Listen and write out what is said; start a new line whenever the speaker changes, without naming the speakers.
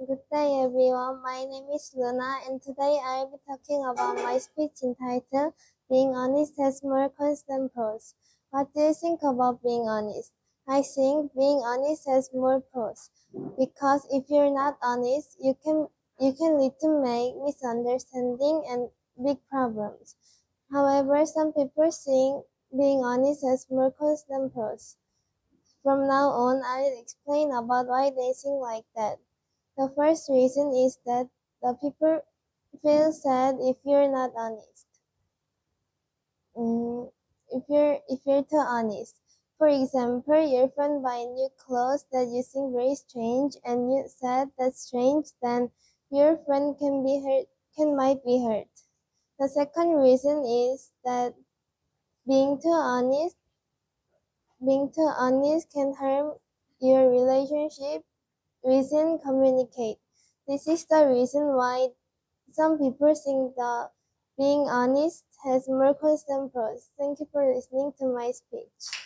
Good day everyone, my name is Luna and today I'll be talking about my speech entitled Being Honest Has More Cons than Pros. What do you think about being honest? I think being honest has more pros because if you're not honest, you can lead to make misunderstanding and big problems. However, some people think being honest has more cons than pros. From now on, I will explain about why they think like that. The first reason is that the people feel sad if you're not honest. If you're too honest. For example, your friend buy new clothes that you think very strange and you said that's strange, then your friend might be hurt. The second reason is that being too honest can harm your relationship. Reason communicate. This is the reason why some people think that being honest has more cons than pros. Thank you for listening to my speech.